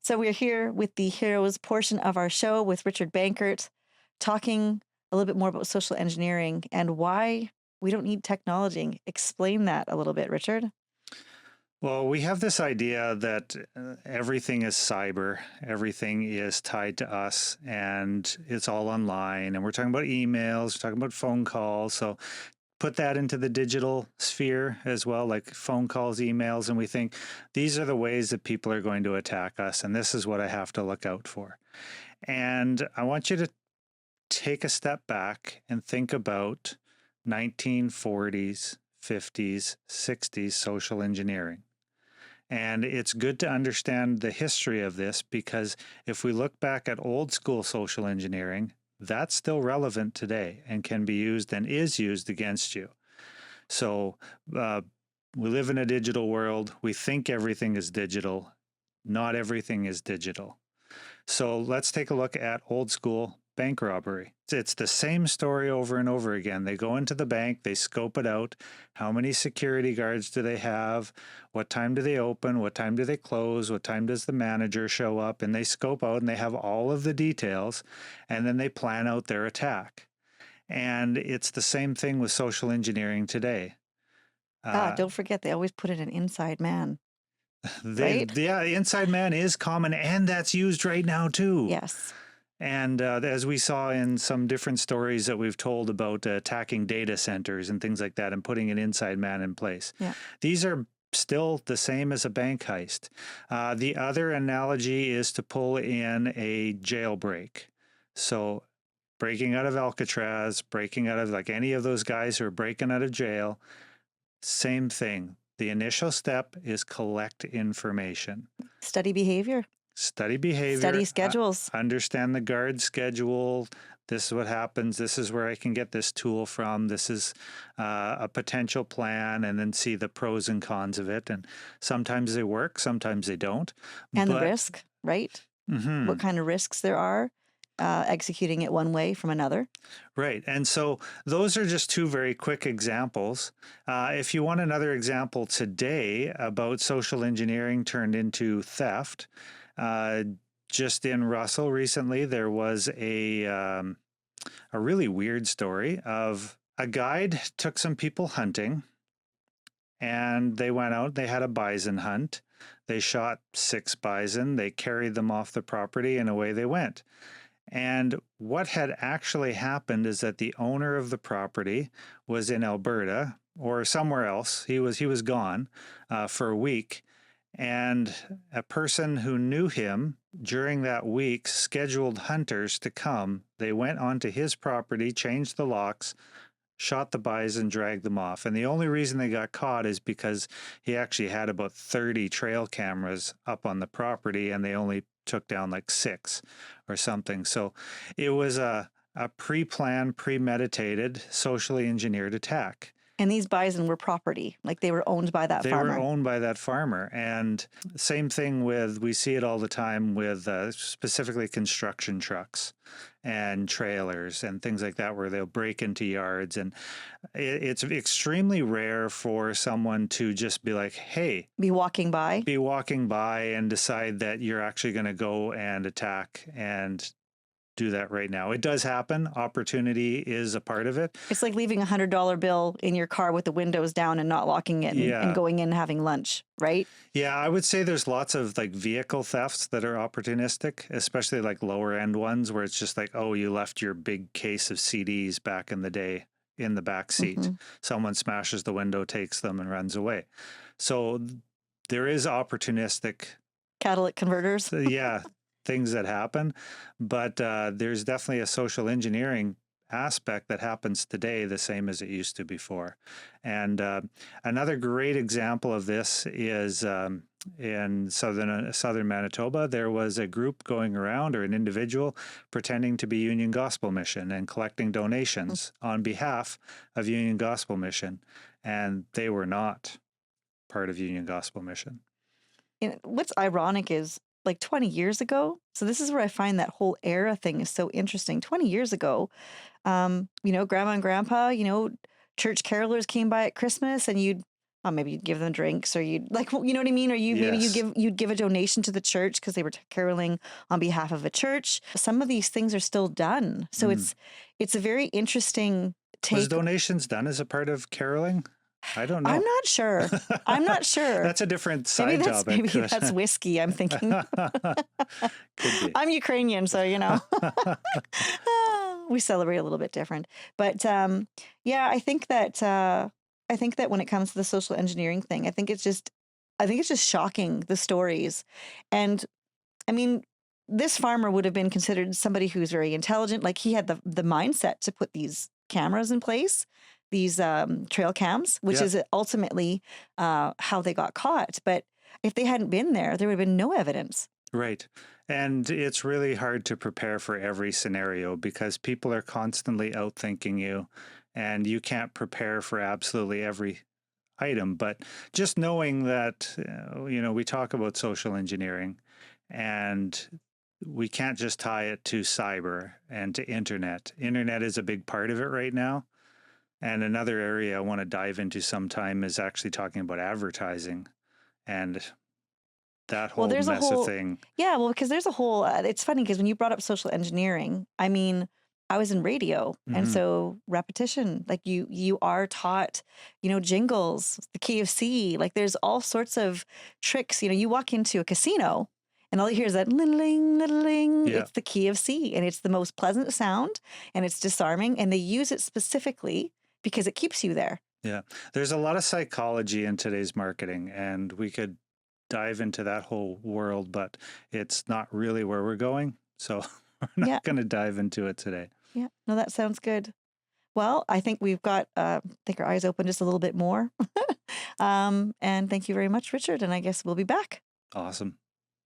So we're here with the heroes portion of our show with Richard Bankert, talking a little bit more about social engineering and why we don't need technology. Explain that a little bit, Richard. Well, we have this idea that everything is cyber, everything is tied to us, and it's all online. And we're talking about emails, we're talking about phone calls. So put that into the digital sphere as well, like phone calls, emails, and we think these are the ways that people are going to attack us, and this is what I have to look out for. And I want you to take a step back and think about 1940s, 50s, 60s social engineering. And it's good to understand the history of this because if we look back at old school social engineering, that's still relevant today and can be used and is used against you. So we live in a digital world. We think everything is digital. Not everything is digital. So let's take a look at old school bank robbery. It's the same story over and over again. They go into the bank, they scope it out. How many security guards do they have? What time do they open? What time do they close? What time does the manager show up? And they scope out and they have all of the details, and then they plan out their attack. And it's the same thing with social engineering today. Don't forget, they always put in an inside man, right? Yeah, inside man is common, and that's used right now too. Yes. And as we saw in some different stories that we've told about attacking data centers and things like that and putting an inside man in place. Yeah. These are still the same as a bank heist. The other analogy is to pull in a jailbreak. So breaking out of Alcatraz, breaking out of like any of those guys who are breaking out of jail, same thing. The initial step is collect information. Study behavior. Study schedules. Understand the guard schedule. This is what happens. This is where I can get this tool from. This is a potential plan, and then see the pros and cons of it. And sometimes they work, sometimes they don't. And the risk, right? Mm-hmm. What kind of risks there are executing it one way from another. Right. And so those are just two very quick examples. If you want another example today about social engineering turned into theft, just in Russell recently, there was a really weird story of a guide took some people hunting, and they went out, they had a bison hunt. They shot 6 bison, they carried them off the property, and away they went. And what had actually happened is that the owner of the property was in Alberta or somewhere else. He was gone for a week. And a person who knew him during that week scheduled hunters to come. They went onto his property, changed the locks, shot the bison, dragged them off. And the only reason they got caught is because he actually had about 30 trail cameras up on the property, and they only took down like 6 or something. So it was a pre-planned, premeditated, socially engineered attack. And these bison were property, like they were owned by that farmer. They were owned by that farmer. And same thing with, we see it all the time with specifically construction trucks and trailers and things like that, where they'll break into yards. And it's extremely rare for someone to just be like, hey, be walking by and decide that you're actually going to go and attack and do that right now. It does happen. Opportunity is a part of it. It's like leaving $100 bill in your car with the windows down and not locking it and going in and having lunch, right? Yeah, I would say there's lots of like vehicle thefts that are opportunistic, especially like lower end ones where it's just like, oh, you left your big case of CDs back in the day in the back seat. Mm-hmm. Someone smashes the window, takes them, and runs away. So there is opportunistic catalytic converters. Yeah. Things that happen, but there's definitely a social engineering aspect that happens today the same as it used to before. And another great example of this is in southern Manitoba. There was a group going around, or an individual pretending to be Union Gospel Mission and collecting donations on behalf of Union Gospel Mission, and they were not part of Union Gospel Mission. And what's ironic is, like 20 years ago. So this is where I find that whole era thing is so interesting. 20 years ago, grandma and grandpa, church carolers came by at Christmas, and you'd maybe you'd give them drinks, or you'd like, you know what I mean? Or maybe Yes. you'd give a donation to the church because they were caroling on behalf of a church. Some of these things are still done. So Mm. it's a very interesting Was take. donations done as a part of caroling? I don't I'm know. not sure. I'm not sure. That's a different Maybe side that's topic. maybe that's whiskey, I'm thinking. Could be. I'm Ukrainian, so we celebrate a little bit different. But yeah, I think that when it comes to the social engineering thing, I think it's just shocking, the stories. And I mean, this farmer would have been considered somebody who's very intelligent. Like, he had the mindset to put these cameras in place, these trail cams, which Yeah. is ultimately how they got caught. But if they hadn't been there, there would have been no evidence. Right. And it's really hard to prepare for every scenario because people are constantly outthinking you, and you can't prepare for absolutely every item. But just knowing that, we talk about social engineering, and we can't just tie it to cyber and to internet. Internet is a big part of it right now. And another area I want to dive into sometime is actually talking about advertising and that Well, whole there's a mess of whole, thing. yeah, well, because there's a whole, it's funny because when you brought up social engineering, I mean, I was in radio, and Hmm. so repetition, like you are taught, jingles, the key of C, like there's all sorts of tricks. You walk into a casino and all you hear is that ling, ling. Yeah. It's the key of C, and it's the most pleasant sound, and it's disarming, and they use it specifically because it keeps you there. Yeah. There's a lot of psychology in today's marketing, and we could dive into that whole world, but it's not really where we're going. So we're Yeah, not going to dive into it today. yeah. No, that sounds good. Well, I think we've got, I think our eyes open just a little bit more. And thank you very much, Richard. And I guess we'll be back. Awesome.